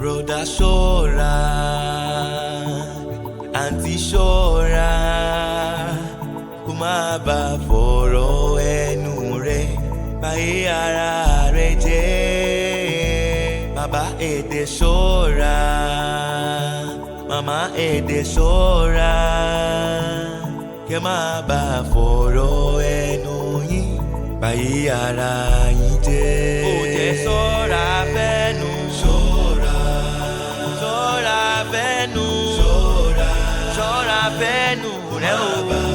Broda ṣọ́ra, àǹtí ṣọ́ra, kó má bá fọ̀rọ̀ ẹnu rẹ̀ báyé ara rẹ̀ jẹ́. Bàbá èdè ṣọ́ra, màmá èdè ṣọ́ra, kẹ́ má bá fọ̀rọ̀ ẹnu yín báyé ara yín jẹ́. Ó jẹ́ ṣọ́ra fẹ́nu. Ṣọ́ra fẹ́nu rẹ o.